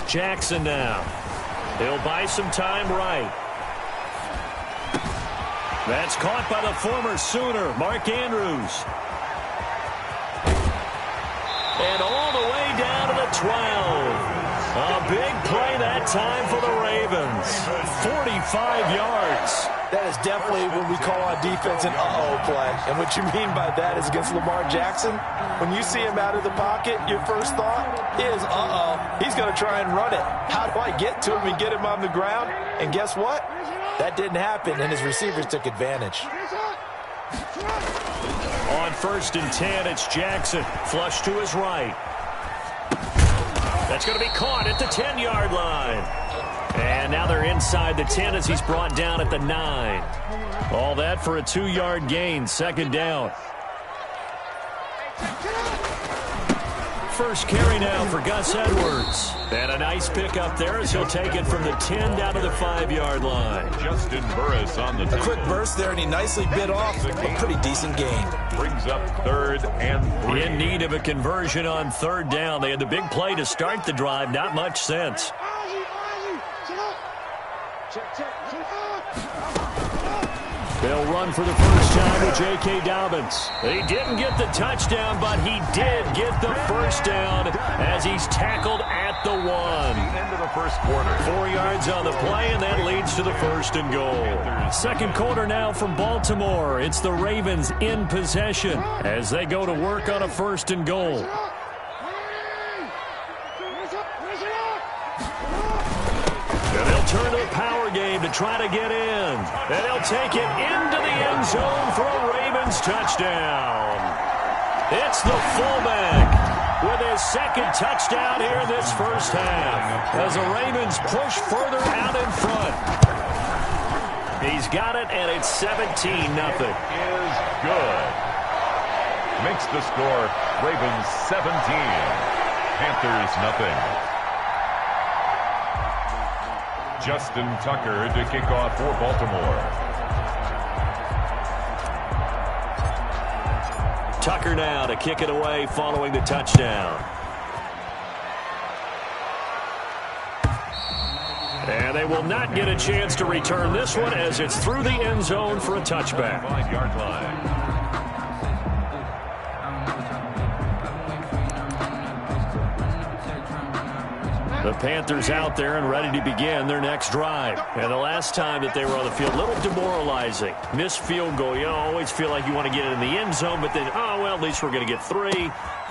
Jackson now. He'll buy some time right. That's caught by the former Sooner, Mark Andrews. And all the way down to the 12. A big play that time for the Ravens. 45 yards. That is definitely what we call on defense an uh-oh play. And what you mean by that is against Lamar Jackson, when you see him out of the pocket, your first thought is, uh-oh, he's going to try and run it. How do I get to him and get him on the ground? And guess what? That didn't happen, and his receivers took advantage. On 1st and 10, it's Jackson. Flush to his right. That's going to be caught at the 10-yard line. And now they're inside the 10 as he's brought down at the 9. All that for a 2-yard gain, 2nd down. First carry now for Gus Edwards. And a nice pick up there as he'll take it from the 10 down to the 5-yard line. Justin Burris on the 10. A quick burst there, and he nicely bit off a pretty decent gain. Brings up 3rd and 3. In need of a conversion on 3rd down. They had the big play to start the drive. Not much sense. They'll run for the first time with J.K. Dobbins. He didn't get the touchdown, but he did get the first down as he's tackled at the 1. End of the first quarter. 4 yards on the play, and that leads to the 1st and goal. Second quarter now from Baltimore. It's the Ravens in possession as they go to work on a 1st and goal. And they'll turn to a power game to try to get in. And they'll take it into the end zone for a Ravens touchdown. It's the fullback with his 2nd touchdown here in this first half as the Ravens push further out in front. He's got it, and it's 17-0. Is good. Makes the score Ravens 17. Panthers nothing. Justin Tucker to kick off for Baltimore. Tucker now to kick it away following the touchdown. And they will not get a chance to return this one as it's through the end zone for a touchback. 5-yard line. The Panthers out there and ready to begin their next drive. And the last time that they were on the field, a little demoralizing. Missed field goal. You always feel like you want to get it in the end zone, but then, oh, well, at least we're going to get 3.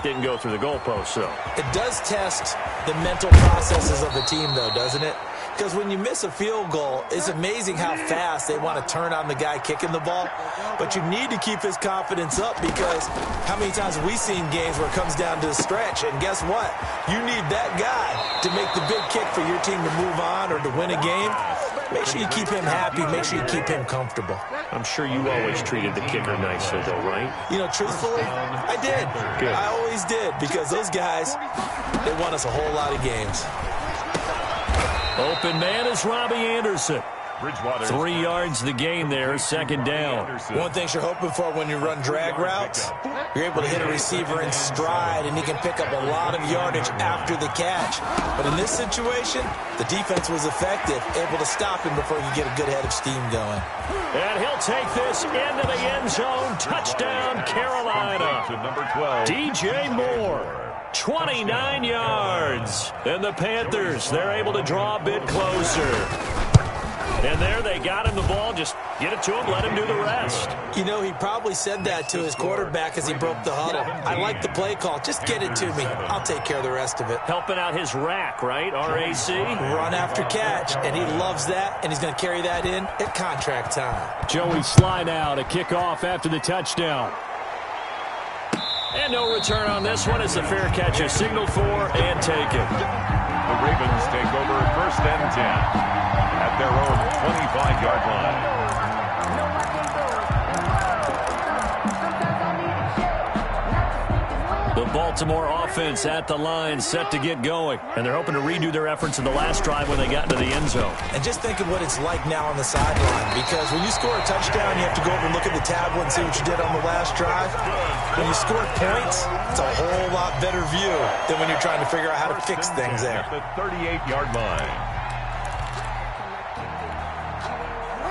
Didn't go through the goalpost, so. It does test the mental processes of the team, though, doesn't it? Because when you miss a field goal, it's amazing how fast they want to turn on the guy kicking the ball. But you need to keep his confidence up because how many times have we seen games where it comes down to the stretch? And guess what? You need that guy to make the big kick for your team to move on or to win a game. Make sure you keep him happy. Make sure you keep him comfortable. I'm sure you always treated the kicker nicely, though, right? You know, truthfully, I did. Good. I always did because those guys, they won us a whole lot of games. Open man is Robbie Anderson. Bridgewater. 3 yards the gain there, 2nd down. One thing you're hoping for when you run drag routes, you're able to hit a receiver in stride, and he can pick up a lot of yardage after the catch. But in this situation, the defense was effective, able to stop him before he could get a good head of steam going. And he'll take this into the end zone. Touchdown, Carolina. To number 12. DJ Moore. 29 yards. And the Panthers, they're able to draw a bit closer. And there they got him the ball. Just get it to him, let him do the rest. You know, he probably said that to his quarterback as he broke the huddle. I like the play call. Just get it to me. I'll take care of the rest of it. Helping out his rack, right? RAC. Run after catch, and he loves that, and he's going to carry that in at contract time. Joey Sly now to kick off after the touchdown. And no return on this one as the fair catch is signaled for and taken. The Ravens take over 1st and 10 at their own 25-yard line. The Baltimore offense at the line, set to get going. And they're hoping to redo their efforts in the last drive when they got into the end zone. And just think of what it's like now on the sideline, because when you score a touchdown, you have to go over and look at the tablet and see what you did on the last drive. When you score points, it's a whole lot better view than when you're trying to figure out how to fix things there. At the 38-yard line.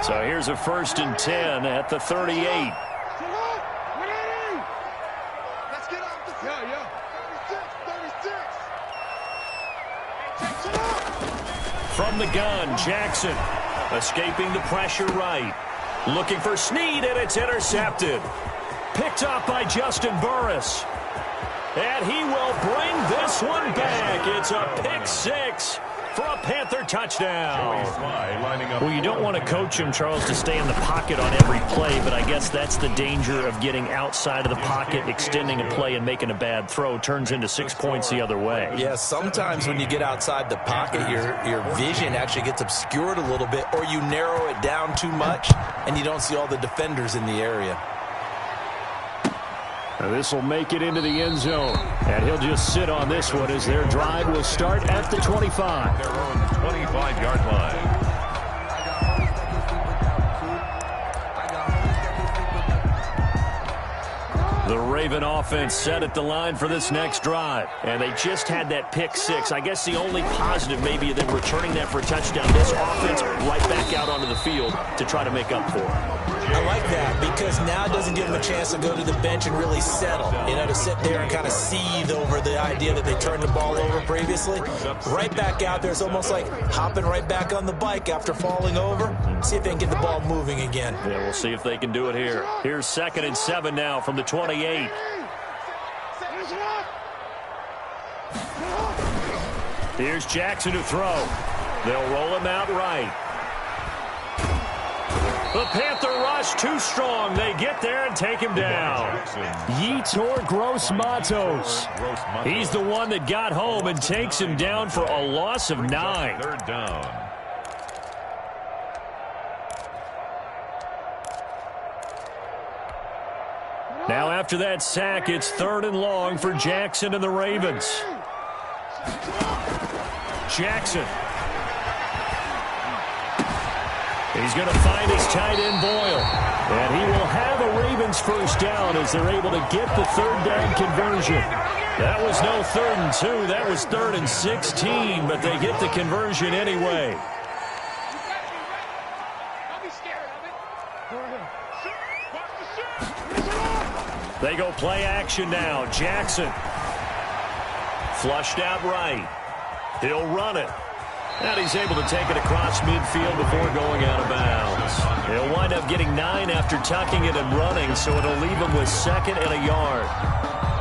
So here's a 1st and 10 at the 38. From the gun, Jackson escaping the pressure right. Looking for Snead, and it's intercepted. Picked up by Justin Burris. And he will bring this one back. It's a pick six for a Panther touchdown. Well, you don't want to coach him, Charles, to stay in the pocket on every play, but I guess that's the danger of getting outside of the pocket, extending a play, and making a bad throw. Turns into 6 points the other way. Yeah, sometimes when you get outside the pocket, your vision actually gets obscured a little bit, or you narrow it down too much, and you don't see all the defenders in the area. Now this will make it into the end zone, and he'll just sit on this one as their drive will start at the 25. Their own 25-yard line. The Raven offense set at the line for this next drive, and they just had that pick six. I guess the only positive maybe of them returning that for a touchdown. This offense right back out onto the field to try to make up for it. I like that because now it doesn't give them a chance to go to the bench and really settle, to sit there and kind of seethe over the idea that they turned the ball over previously. Right back out there, it's almost like hopping right back on the bike after falling over. See if they can get the ball moving again. Yeah, we'll see if they can do it here. Here's 2nd and 7 now from the 28. Here's Jackson to throw. They'll roll him out right. The Panther rush too strong. They get there and take him down. Yetur Gross-Matos. He's the one that got home and takes him down for a loss of 9. 3rd down. Now after that sack, it's 3rd and long for Jackson and the Ravens. Jackson. He's going to find his tight end, Boyle. And he will have a Ravens first down as they're able to get the 3rd down conversion. That was no 3rd and 2. That was 3rd and 16, but they get the conversion anyway. They go play action now. Jackson. Flushed out right. He'll run it. And he's able to take it across midfield before going out of bounds. He'll wind up getting 9 after tucking it and running, so it'll leave him with 2nd and a yard.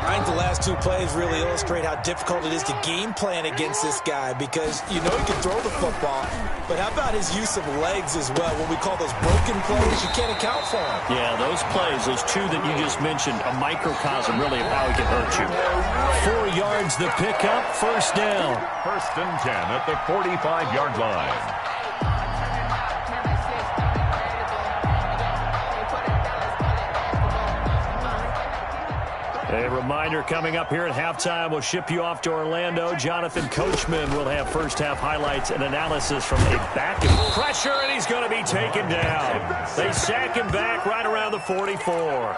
I think the last 2 plays really illustrate how difficult it is to game plan against this guy because he can throw the football, but how about his use of legs as well? What we call those broken plays, you can't account for them. Yeah, those plays, those 2 that you just mentioned, a microcosm really of how he can hurt you. 4 yards the pickup, 1st down. 1st and 10 at the 45-yard line. A reminder coming up here at halftime, we'll ship you off to Orlando. Jonathan Coachman will have first-half highlights and analysis from a back and pressure, and he's going to be taken down. They sack him back right around the 44.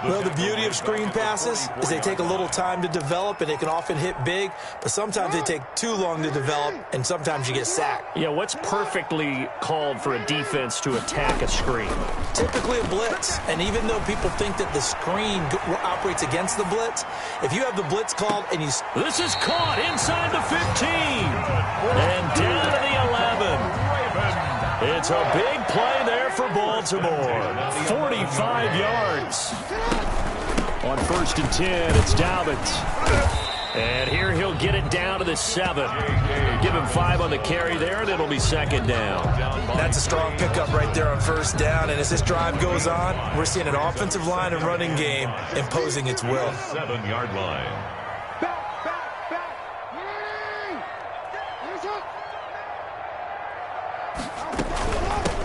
Well, the beauty of screen passes is they take a little time to develop, and they can often hit big, but sometimes they take too long to develop, and sometimes you get sacked. Yeah, what's perfectly called for a defense to attack a screen? Typically a blitz, and even though people think that the screen operates against the blitz, if you have the blitz called and you... This is caught inside the 15, and down to the 11. It's a big play there for Baltimore. 45 yards. On 1st and 10, it's Dobbins. And here he'll get it down to the 7. Give him 5 on the carry there, and it'll be 2nd down. That's a strong pickup right there on 1st down. And as this drive goes on, we're seeing an offensive line and running game imposing its will. 7-yard line.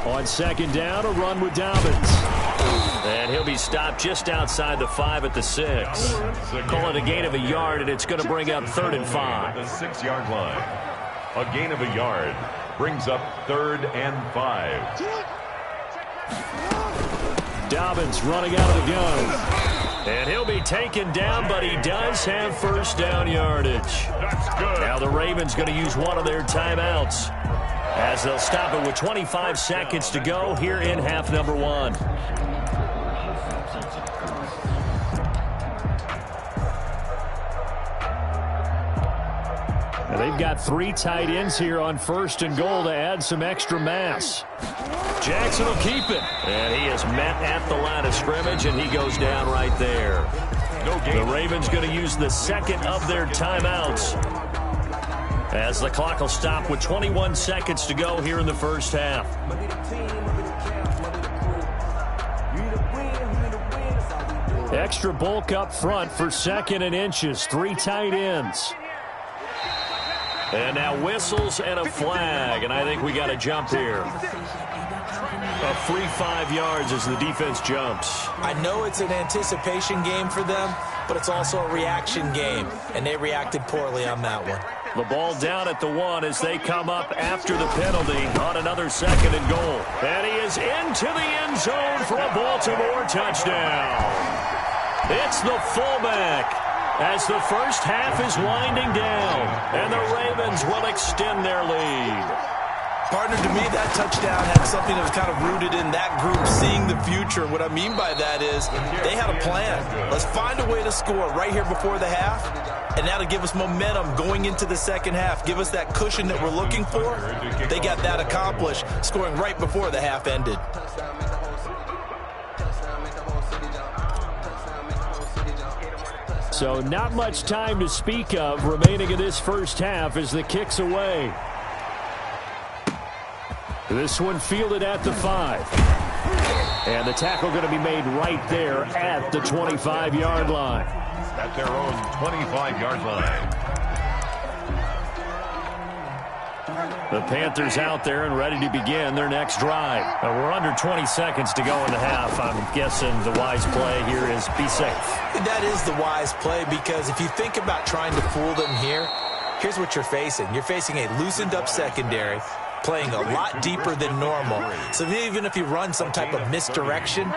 On 2nd down, a run with Dobbins. And he'll be stopped just outside the 5 at the 6. Call it a gain of a yard, and it's going to bring up 3rd and 5. The 6-yard line. A gain of a yard brings up 3rd and 5. Dobbins running out of the gun. And he'll be taken down, but he does have first down yardage. That's good. Now the Ravens going to use one of their timeouts as they'll stop it with 25 seconds to go here in half number 1. Now they've got 3 tight ends here on 1st and goal to add some extra mass. Jackson will keep it. And he is met at the line of scrimmage, and he goes down right there. The Ravens going to use the 2nd of their timeouts as the clock will stop with 21 seconds to go here in the first half. Extra bulk up front for 2nd and inches. 3 tight ends. And now whistles and a flag, and I think we got a jump here. A free 5 yards as the defense jumps. I know it's an anticipation game for them, but it's also a reaction game, and they reacted poorly on that one. The ball down at the 1 as they come up after the penalty on another 2nd and goal. And he is into the end zone for a Baltimore touchdown. It's the fullback as the first half is winding down, and the Ravens will extend their lead. Partner, to me, that touchdown had something that was kind of rooted in that group seeing the future. What I mean by that is they had a plan. Let's find a way to score right here before the half, and that'll give us momentum going into the second half, give us that cushion that we're looking for. They got that accomplished, scoring right before the half ended. So not much time to speak of remaining in this first half as the kick's away. This one fielded at the 5. And the tackle going to be made right there at the 25-yard line. At their own 25-yard line. The Panthers out there and ready to begin their next drive. We're under 20 seconds to go in the half. I'm guessing the wise play here is be safe. That is the wise play, because if you think about trying to fool them here, here's what you're facing. You're facing a loosened up secondary, playing a lot deeper than normal. So even if you run some type of misdirection,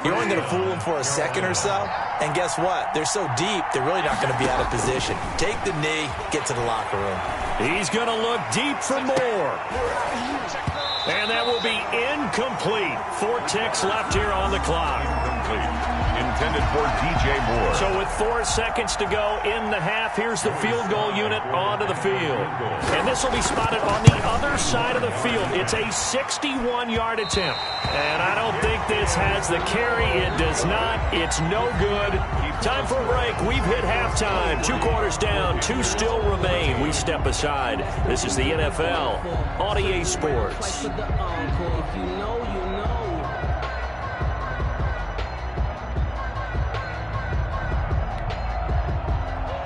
you're only going to fool them for a second or so. And guess what? They're so deep, they're really not going to be out of position. Take the knee, get to the locker room. He's going to look deep for more. And that will be incomplete. 4 ticks left here on the clock. Incomplete. Intended for DJ Moore. So with 4 seconds to go in the half, here's the field goal unit onto the field. And this will be spotted on the other side of the field. It's a 61-yard attempt. And I don't think this has the carry. It does not. It's no good. Time for a break. We've hit halftime. 2 quarters down. 2 still remain. We step aside. This is the NFL on EA Sports.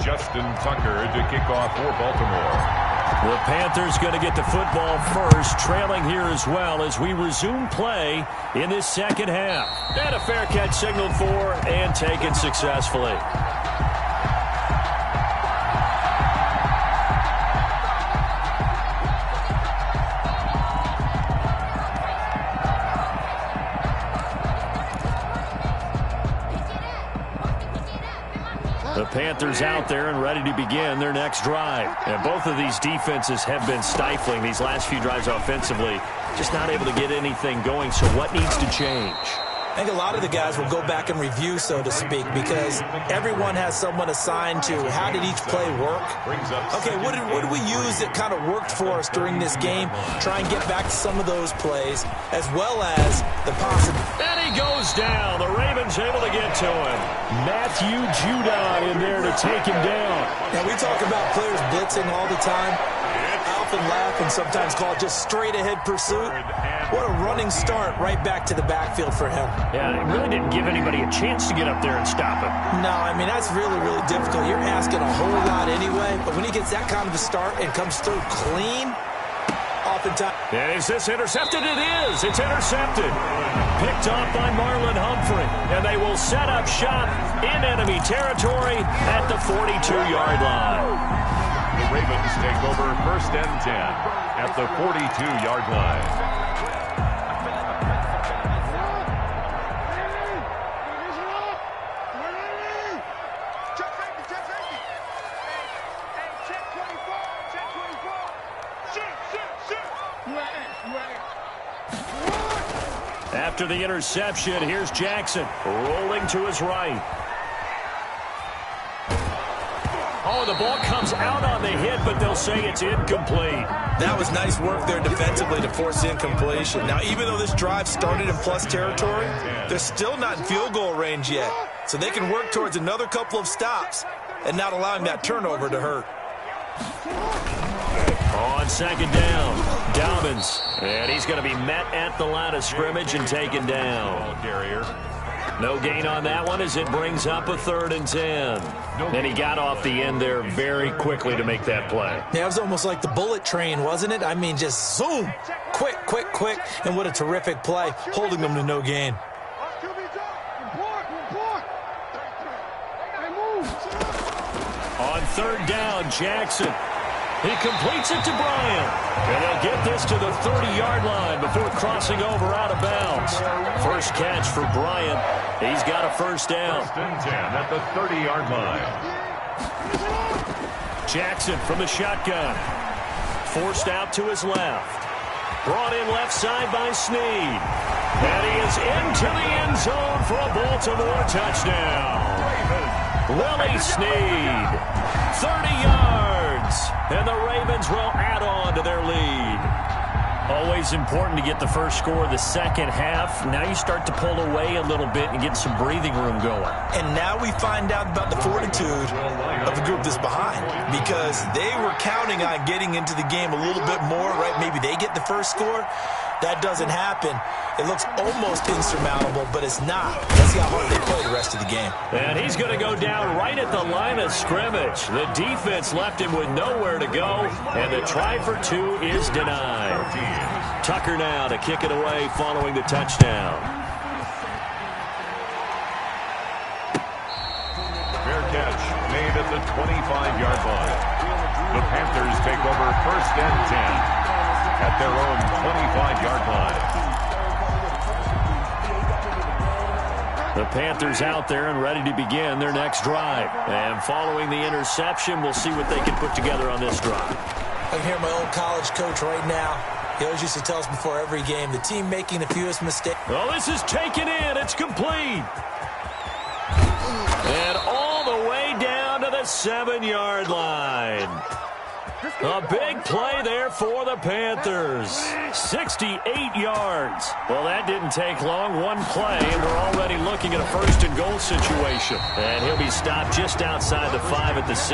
Justin Tucker to kick off for Baltimore. The Panthers going to get the football first, trailing here as well as we resume play in this second half. And a fair catch signaled for and taken successfully. The Panthers out there and ready to begin their next drive. And both of these defenses have been stifling these last few drives offensively. Just not able to get anything going. So what needs to change? I think a lot of the guys will go back and review, so to speak, because everyone has someone assigned to how did each play work. Okay, what did we use that kind of worked for us during this game? Try and get back to some of those plays, as well as the possibility. And he goes down. The Ravens able to get to him. Matthew Judon in there to take him down. Now, we talk about players blitzing all the time. I often laugh and sometimes call it just straight-ahead pursuit. What a running start right back to the backfield for him. Yeah, it really didn't give anybody a chance to get up there and stop him. No, I mean, that's really, really difficult. You're asking a whole lot anyway, but when he gets that kind of a start and comes through clean, oftentimes. And is this intercepted? It is. It's intercepted. Picked off by Marlon Humphrey. And they will set up shop in enemy territory at the 42-yard line. The Ravens take over 1st and 10 at the 42-yard line. After the interception, here's Jackson rolling to his right. Oh, the ball comes out on the hit, but they'll say it's incomplete. That was nice work there defensively to force incompletion. Now, even though this drive started in plus territory, they're still not in field goal range yet. So they can work towards another couple of stops and not allowing that turnover to hurt. On 2nd down, Dobbins. And he's going to be met at the line of scrimmage and taken down. No gain on that one as it brings up a 3rd and 10. And he got off the end there very quickly to make that play. Yeah, it was almost like the bullet train, wasn't it? I mean, just zoom. Quick, quick, quick. And what a terrific play, holding them to no gain. On 3rd down, Jackson. He completes it to Bryant. And he'll get this to the 30-yard line before crossing over out of bounds. First catch for Bryant. He's got a 1st down. 1st and 10 at the 30-yard line. Jackson from the shotgun. Forced out to his left. Brought in left side by Snead. And he is into the end zone for a Baltimore touchdown. Willie Snead, 30 yards, and the Ravens will add on to their lead. Always important to get the first score of the second half. Now you start to pull away a little bit and get some breathing room going. And now we find out about the fortitude of the group that's behind, because they were counting on getting into the game a little bit more, right? Maybe they get the first score. That doesn't happen. It looks almost insurmountable, but it's not. Let's see how hard they play the rest of the game. And he's going to go down right at the line of scrimmage. The defense left him with nowhere to go, and the try for 2 is denied. Tucker now to kick it away following the touchdown. Fair catch made at the 25-yard line. The Panthers take over 1st and 10 at their own 25-yard line. The Panthers out there and ready to begin their next drive. And following the interception, we'll see what they can put together on this drive. I can hear my old college coach right now. He always used to tell us before every game, the team making the fewest mistakes. Well, this is taken in. It's complete. And all the way down to the 7-yard line. A big play there for the Panthers. 68 yards. Well, that didn't take long. One play, and we're already looking at a 1st and goal situation. And he'll be stopped just outside the 5 at the 6.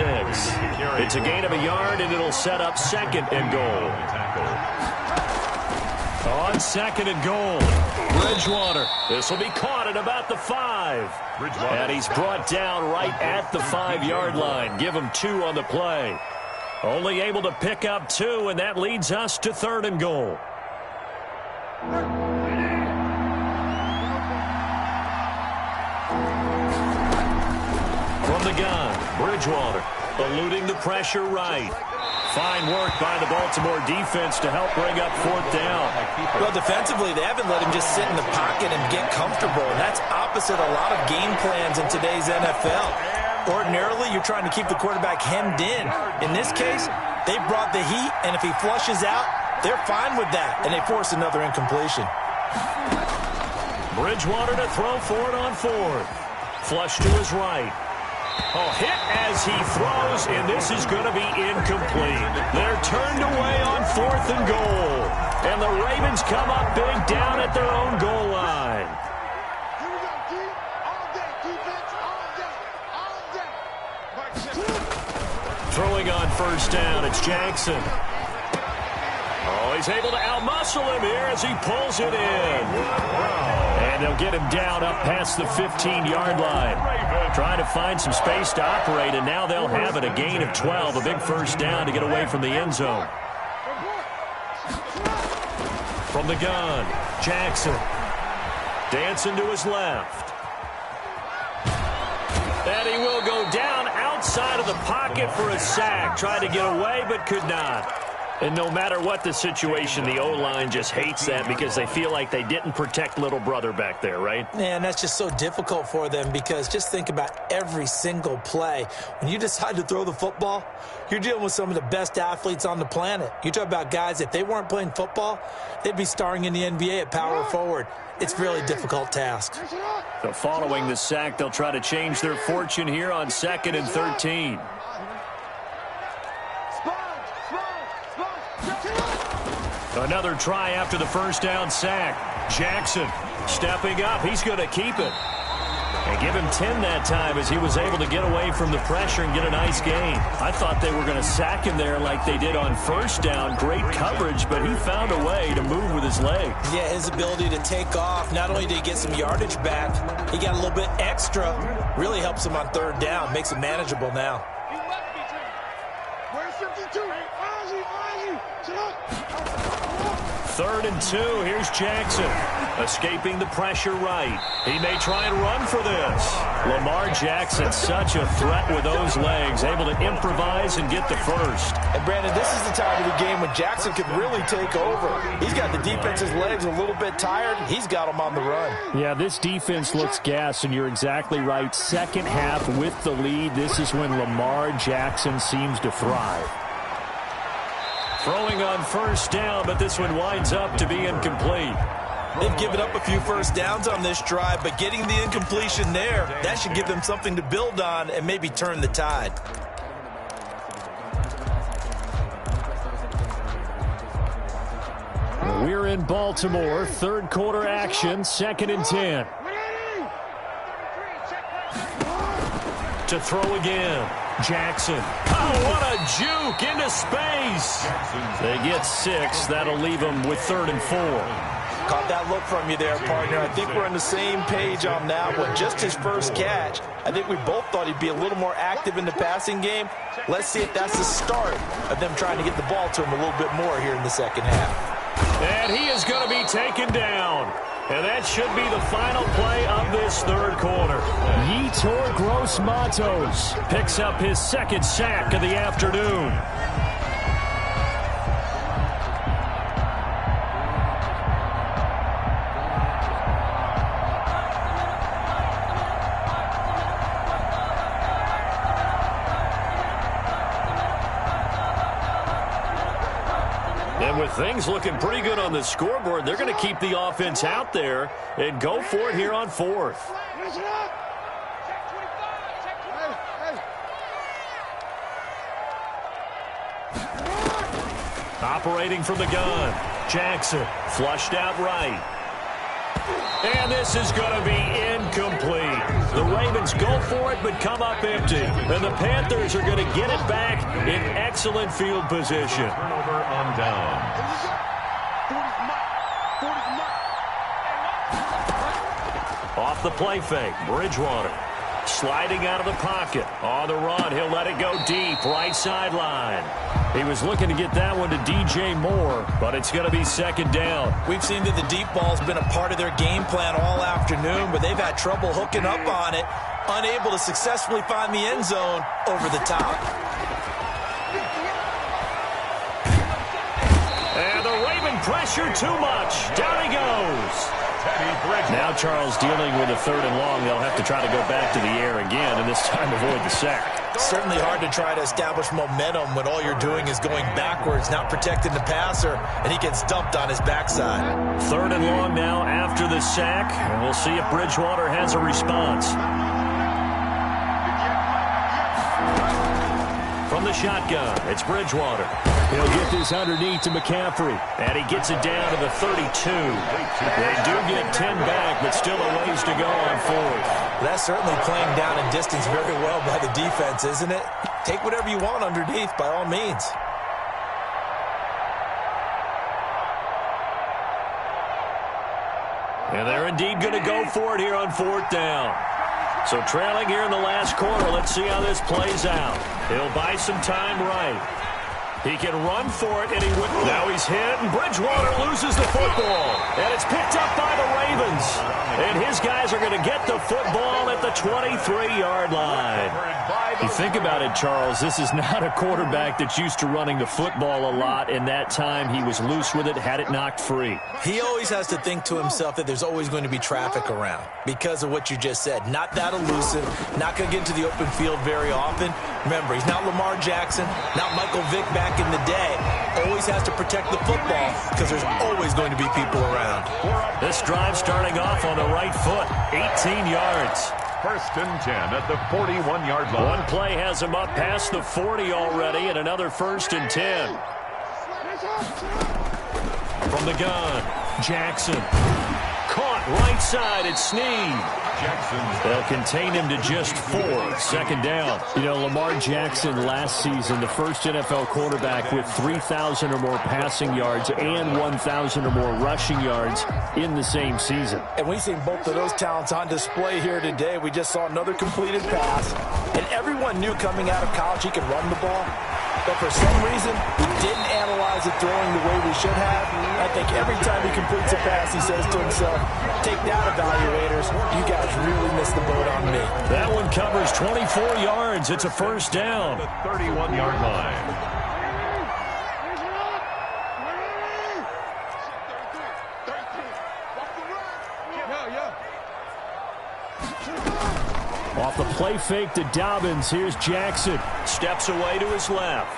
It's a gain of a yard, and it'll set up 2nd and goal. On 2nd and goal, Bridgewater. This will be caught at about the 5. And he's brought down right at the 5-yard line. Give him 2 on the play. Only able to pick up 2, and that leads us to 3rd and goal. From the gun, Bridgewater, eluding the pressure right. Fine work by the Baltimore defense to help bring up 4th down. Well, defensively, they haven't let him just sit in the pocket and get comfortable, and that's opposite a lot of game plans in today's NFL. Ordinarily, you're trying to keep the quarterback hemmed in. In this case, they brought the heat, and if he flushes out, they're fine with that, and they force another incompletion. Bridgewater to throw for it on 4th. Flush to his right. Oh, hit as he throws, and this is going to be incomplete. They're turned away on 4th and goal. And the Ravens come up big down at their own goal line. Throwing on 1st down, it's Jackson. Oh, he's able to outmuscle him here as he pulls it in. And they'll get him down up past the 15-yard line. Trying to find some space to operate, and now they'll have it, a gain of 12, a big 1st down to get away from the end zone. From the gun, Jackson. Dancing to his left. And he will go down outside of the pocket for a sack. Tried to get away, but could not. And no matter what the situation, the O-line just hates that because they feel like they didn't protect little brother back there, right? Man, that's just so difficult for them because just think about every single play. When you decide to throw the football, you're dealing with some of the best athletes on the planet. You talk about guys, if they weren't playing football, they'd be starring in the NBA at power forward. It's a really difficult task. So following the sack, they'll try to change their fortune here on 2nd and 13. Another try after the first down sack. Jackson stepping up. He's going to keep it. And give him 10 that time as he was able to get away from the pressure and get a nice gain. I thought they were going to sack him there like they did on first down. Great coverage, but he found a way to move with his legs. Yeah, his ability to take off, not only did he get some yardage back, he got a little bit extra. Really helps him on third down, makes it manageable now. Third and 2. Here's Jackson. Escaping the pressure right. He may try and run for this. Lamar Jackson, such a threat with those legs, able to improvise and get the first. And Brandon, this is the time of the game when Jackson could really take over. He's got the defense's legs a little bit tired. He's got them on the run. Yeah, this defense looks gassed, and you're exactly right. Second half with the lead, this is when Lamar Jackson seems to thrive. Throwing on first down, but this one winds up to be incomplete. They've given up a few first downs on this drive, but getting the incompletion there, that should give them something to build on and maybe turn the tide. We're in Baltimore, third quarter action, 2nd and 10. To throw again. Jackson. Oh, what a juke into space. They get 6. That'll leave them with 3rd and 4. Caught that look from you there, partner. I think we're on the same page on that one. Just his first catch. I think we both thought he'd be a little more active in the passing game. Let's see if that's the start of them trying to get the ball to him a little bit more here in the second half. And he is going to be taken down. And that should be the final play of this third quarter. Yetur Gross-Matos picks up his 2nd sack of the afternoon. And with things looking pretty good on the scoreboard, they're going to keep the offense out there and go for it here on 4th. Operating from the gun, Jackson flushed out right. And this is going to be incomplete. The Ravens go for it but come up empty. And the Panthers are going to get it back in excellent field position. Turnover on downs. Off the play fake, Bridgewater sliding out of the pocket. On the run, he'll let it go deep, right sideline. He was looking to get that one to DJ Moore, but it's going to be 2nd down. We've seen that the deep ball's been a part of their game plan all afternoon, but they've had trouble hooking up on it, unable to successfully find the end zone over the top. And the Raven pressure too much. Down he goes. Now Charles dealing with a 3rd and long. They'll have to try to go back to the air again, and this time avoid the sack. Certainly hard to try to establish momentum when all you're doing is going backwards, not protecting the passer, and he gets dumped on his backside. 3rd and long now after the sack, and we'll see if Bridgewater has a response. From the shotgun, it's Bridgewater. He'll get this underneath to McCaffrey, and he gets it down to the 32. They do get 10 back, but still a ways to go on 4th. That's certainly playing down in distance very well by the defense, isn't it? Take whatever you want underneath, by all means. And they're indeed going to go for it here on 4th down. So trailing here in the last quarter, let's see how this plays out. He'll buy some time right. He can run for it, and he would. Now he's hit, and Bridgewater loses the football. And it's picked up by the Ravens. And his guys are going to get the football at the 23-yard line. You think about it, Charles, this is not a quarterback that's used to running the football a lot, and that time he was loose with it, had it knocked free. He always has to think to himself that there's always going to be traffic around because of what you just said. Not that elusive, not going to get into the open field very often. Remember, he's not Lamar Jackson, not Michael Vick back in the day. Always has to protect the football because there's always going to be people around. This drive starting off on the right foot, 18 yards. First and 10 at the 41-yard line. One play has him up past the 40 already, and another first and 10. From the gun, Jackson. Caught right side, it's Snead. They'll contain him to just 4. Second down. You know, Lamar Jackson last season, the first NFL quarterback with 3,000 or more passing yards and 1,000 or more rushing yards in the same season. And we've seen both of those talents on display here today. We just saw another completed pass. And everyone knew coming out of college he could run the ball. But for some reason, we didn't analyze it throwing the way we should have. I think every time he completes a pass, he says to himself, take that, evaluators. You guys really missed the boat on me. That one covers 24 yards. It's a first down. The 31-yard line. Off the play fake to Dobbins. Here's Jackson. Steps away to his left.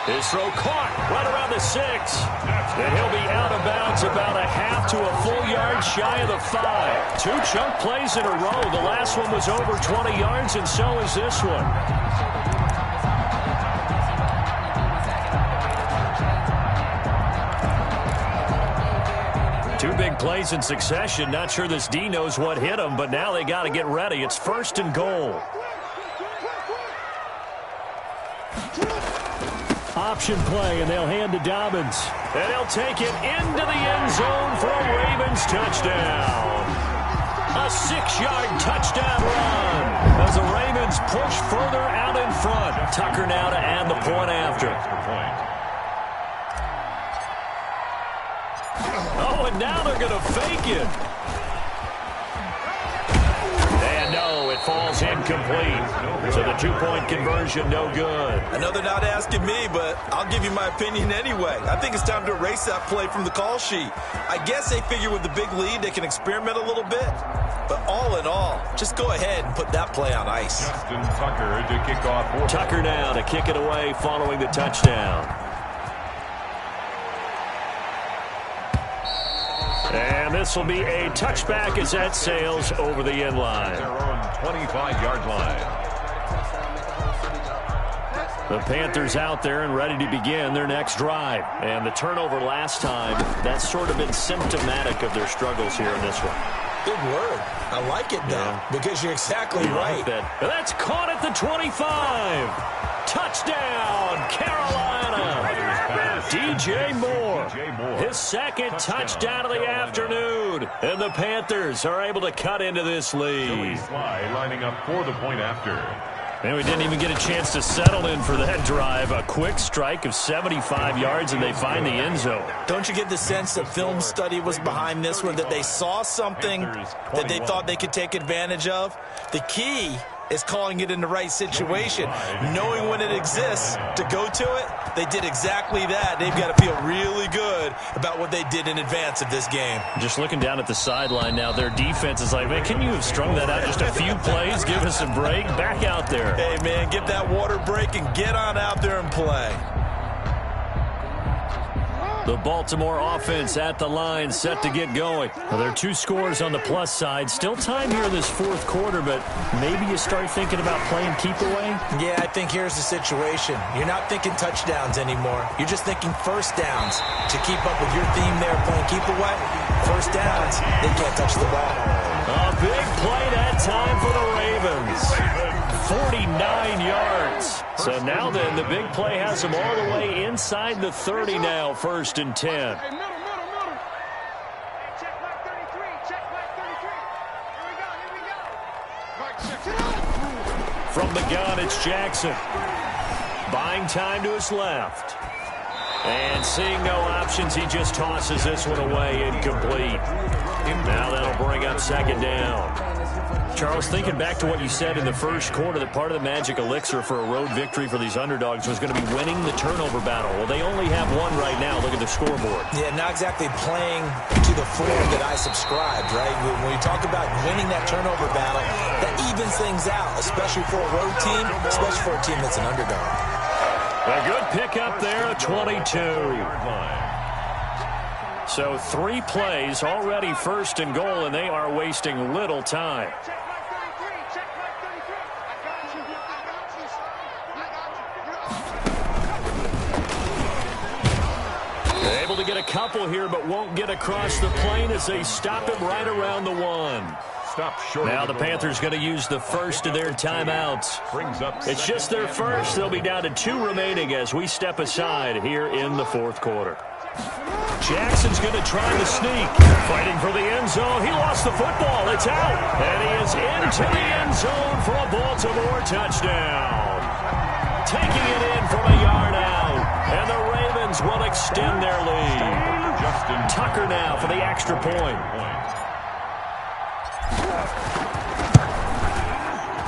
His throw caught right around the 6. And he'll be out of bounds about a half to a full yard shy of the 5. 2 chunk plays in a row. The last one was over 20 yards, and so is this one. Two big plays in succession. Not sure this D knows what hit him, but now they got to get ready. It's first and goal. Option play, and they'll hand to Dobbins. And he'll take it into the end zone for a Ravens touchdown. A 6-yard touchdown run as the Ravens push further out in front. Tucker now to add the point after. Oh, and now they're going to fake it. And no, it falls incomplete. So the 2-point conversion, no good. I know they're not asking me, but I'll give you my opinion anyway. I think it's time to erase that play from the call sheet. I guess they figure with the big lead they can experiment a little bit. But all in all, just go ahead and put that play on ice. Justin Tucker to kick off. Tucker now to kick it away following the touchdown. And this will be a touchback as that sails over the end line. Their own 25-yard line. The Panthers out there and ready to begin their next drive. And the turnover last time, that's sort of been symptomatic of their struggles here in this one. Big word. I like it, though, because you're exactly right. That's caught at the 25. Touchdown, Carolina. DJ Moore, his second touchdown of the afternoon. And the Panthers are able to cut into this lead. Lining up for the point after. And we didn't even get a chance to settle in for that drive. A quick strike of 75 yards, and they find the end zone. Don't you get the sense that film study was behind this one, that they saw something that they thought they could take advantage of? The key is calling it in the right situation, knowing when it exists to go to it. They did exactly that. They've got to feel really good about what they did in advance of this game. Just looking down at the sideline now, their defense is like, man, can you have strung that out just a few plays? Give us a break. Back out there. Hey, man, give that water break and get on out there and play. The Baltimore offense at the line, set to get going. Well, there are 2 scores on the plus side. Still time here in this 4th quarter, but maybe you start thinking about playing keep away? Yeah, I think here's the situation. You're not thinking touchdowns anymore. You're just thinking first downs. To keep up with your theme there, playing keep away, first downs, they can't touch the ball. A big play that time for the Ravens. 49 yards. So now then, the big play has them all the way inside the 30 now, first and 10. Hey, middle. Check mark 33. Check mark 33. Here we go. From the gun, it's Jackson. Buying time to his left. And seeing no options, he just tosses this one away, incomplete. Now that'll bring up second down. Charles, thinking back to what you said in the first quarter, that part of the magic elixir for a road victory for these underdogs was going to be winning the turnover battle. Well, they only have one right now. Look at the scoreboard. Yeah, not exactly playing to the form that I subscribed, right? When you talk about winning that turnover battle, that evens things out, especially for a road team, especially for a team that's an underdog. A good pickup there, a 22. So 3 plays, already first and goal, and they are wasting little time. Check my 33. Check my 33. I got you. Able to get a couple here, but won't get across the plane as they stop him right around the 1. Stop short. Now the Panthers going to use the first of their timeouts. Brings up It's just their first. They'll be down to 2 remaining as we step aside here in the fourth quarter. Jackson's going to try the sneak. Fighting for the end zone. He lost the football. It's out. And he is into the end zone for a Baltimore touchdown. Taking it in from a yard out. And the Ravens will extend their lead. Justin Tucker now for the extra point.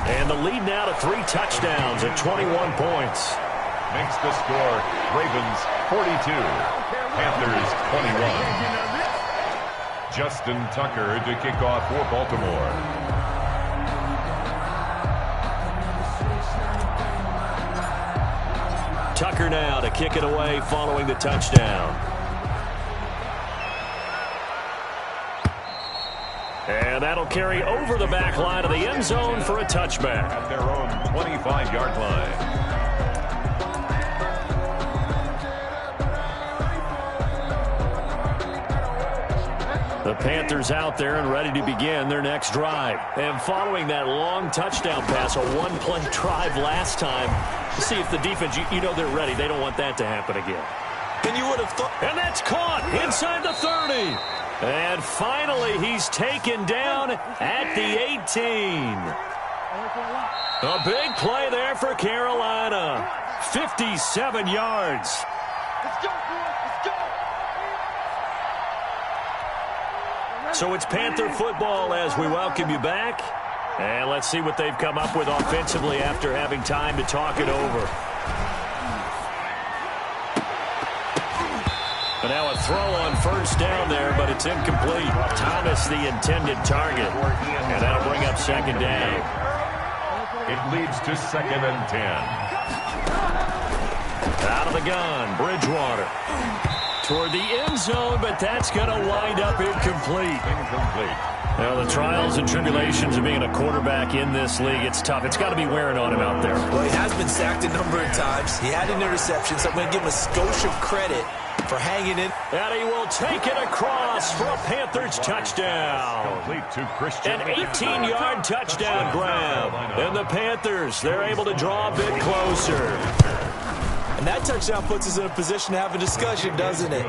And the lead now to 3 touchdowns at 21 points. makes the score Ravens 42, Panthers 21. Justin Tucker to kick off for Baltimore. Tucker now to kick it away following the touchdown. And that'll carry over the back line of the end zone for a touchback. At their own 25-yard line. The Panthers out there and ready to begin their next drive. And following that long touchdown pass, a one-play drive last time, see if the defense, you know they're ready. They don't want that to happen again. And you would have thought. And that's caught inside the 30. And finally, he's taken down at the 18. A big play there for Carolina. 57 yards. Let's go, boys. Let's go. So it's Panther football as we welcome you back. And let's see what they've come up with offensively after having time to talk it over. And now a throw on first down there, but it's incomplete. Thomas the intended target. And that'll bring up second down. It leads to 2nd and 10. Out of the gun, Bridgewater. Toward the end zone, but that's going to wind up incomplete. Well, the trials and tribulations of being a quarterback in this league, it's tough. It's got to be wearing on him out there. Well, he has been sacked a number of times. He had an interception, so I'm going to give him a skosh of credit for hanging in. And he will take it across for a Panthers touchdown. Complete to Christian. An 18-yard touchdown grab. And the Panthers, they're able to draw a bit closer. And that touchdown puts us in a position to have a discussion, doesn't it?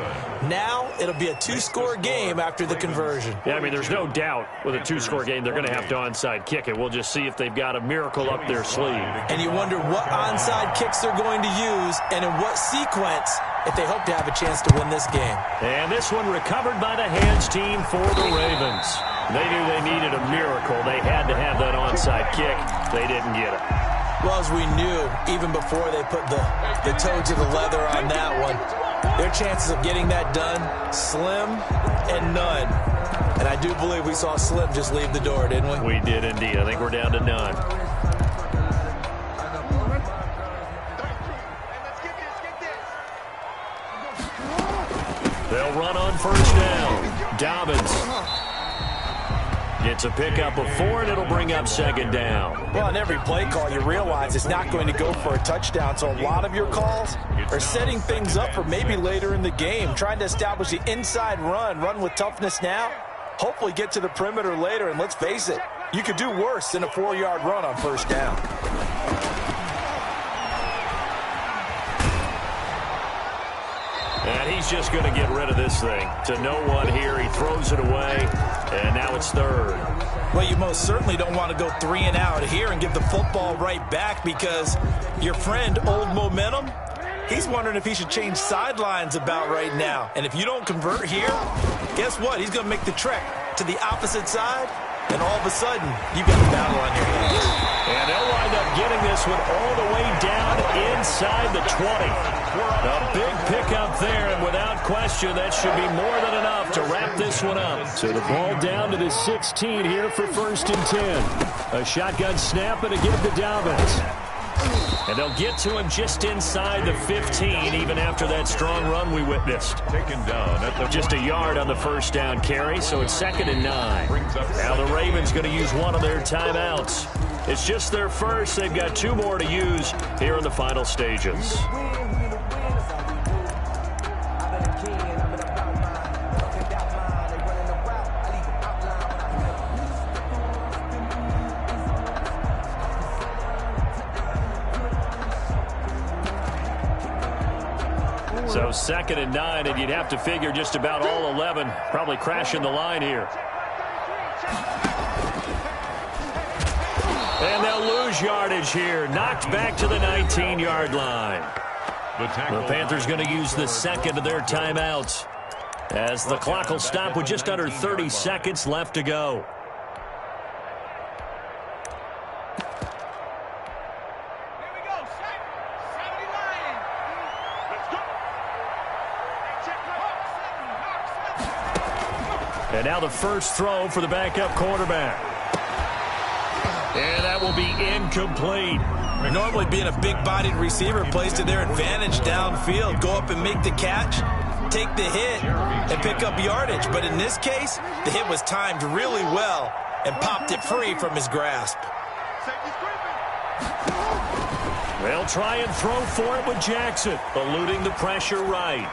Now, it'll be a 2-score game after the conversion. Yeah, I mean, there's no doubt with a 2-score game they're going to have to onside kick it. We'll just see if they've got a miracle up their sleeve. And you wonder what onside kicks they're going to use and in what sequence if they hope to have a chance to win this game. And this one recovered by the hands team for the Ravens. They knew they needed a miracle. They had to have that onside kick. They didn't get it. Well, as we knew, even before they put the toe to the leather on that one, their chances of getting that done, slim and none. And I do believe we saw Slim just leave the door, didn't we? We did indeed. I think we're down to none. They'll run on first down. Dobbins gets a pickup of 4, and it'll bring up second down. Well, on every play call, you realize it's not going to go for a touchdown. So a lot of your calls are setting things up for maybe later in the game, trying to establish the inside run with toughness now, hopefully get to the perimeter later. And let's face it, you could do worse than a 4-yard run on first down. And he's just going to get rid of this thing. To no one here. He throws it away, and now it's third. Well, you most certainly don't want to go 3 and out here and give the football right back, because your friend, Old Momentum, he's wondering if he should change sidelines about right now. And if you don't convert here, guess what? He's going to make the trek to the opposite side, and all of a sudden, you've got a battle on your hands. And they'll wind up getting this one all the way down inside the 20. A big pickup there, and without question, that should be more than enough to wrap this one up. So the ball down to the 16 here for 1st and 10. A shotgun snap and a give to Dobbins. And they'll get to him just inside the 15, even after that strong run we witnessed. Taken down at the Just a yard on the first down carry, so it's 2nd and 9. Now the Ravens going to use one of their timeouts. It's just their first. They've got 2 more to use here in the final stages. So 2nd and 9, and you'd have to figure just about all 11 probably crashing the line here. And they'll lose yardage here. Knocked back to the 19-yard line. The Panthers going to use the second of their timeouts, as the clock will stop with just under 30 seconds left to go. And now the first throw for the backup quarterback. And that will be incomplete. Normally, being a big-bodied receiver plays to their advantage downfield. Go up and make the catch, take the hit, and pick up yardage. But in this case, the hit was timed really well and popped it free from his grasp. They'll try and throw for it with Jackson, eluding the pressure right.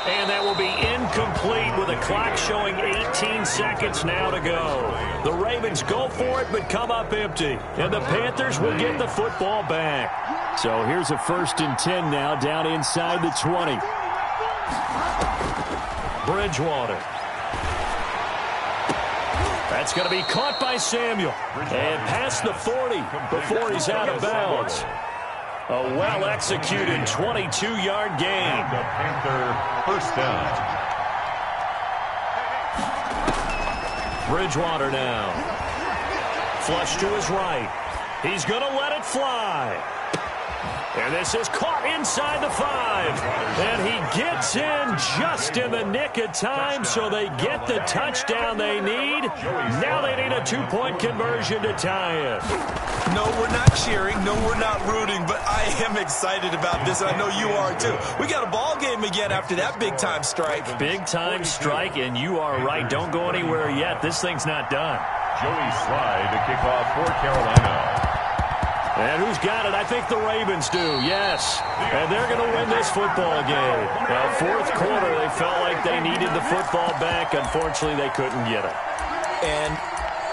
And that will be incomplete with a clock showing 18 seconds now to go. The Ravens go for it but come up empty. And the Panthers will get the football back. So here's a 1st and 10 now down inside the 20. Bridgewater. That's going to be caught by Samuel. And past the 40 before he's out of bounds. A well-executed 22-yard gain. The Panther first down. Bridgewater now. Flush to his right. He's going to let it fly. And this is caught inside the 5. And he gets in just in the nick of time, so they get the touchdown they need. Now they need a 2-point conversion to tie it. No, we're not cheering. No, we're not rooting. But I am excited about this, and I know you are too. We got a ball game again after that big-time strike. Big-time strike, and you are right. Don't go anywhere yet. This thing's not done. Joey Slye to kick off for Carolina. And who's got it? I think the Ravens do, yes. And they're going to win this football game. Well, 4th quarter, they felt like they needed the football back. Unfortunately, they couldn't get it. And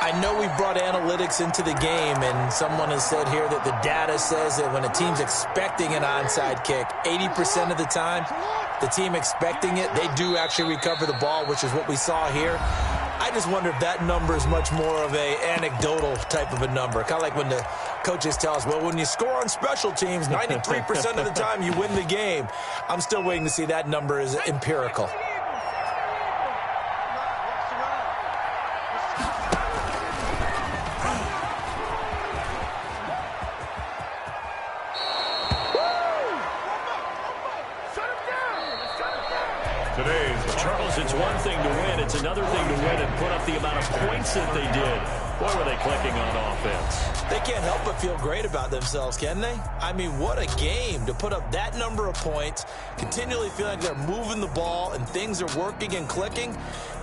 I know we brought analytics into the game, and someone has said here that the data says that when a team's expecting an onside kick, 80% of the time, the team expecting it, they do actually recover the ball, which is what we saw here. I just wonder if that number is much more of a anecdotal type of a number. Kind of like when the coaches tell us, well, when you score on special teams, 93% of the time you win the game. I'm still waiting to see that number is empirical. Charles, it's one thing to win. It's another thing to win and put up the amount of points that they did. Boy, were they clicking on offense. They can't help but feel great about themselves, can they? I mean, what a game to put up that number of points, continually feel like they're moving the ball and things are working and clicking.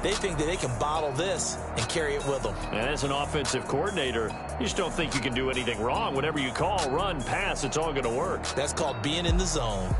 They think that they can bottle this and carry it with them. And as an offensive coordinator, you just don't think you can do anything wrong. Whatever you call, run, pass, it's all going to work. That's called being in the zone.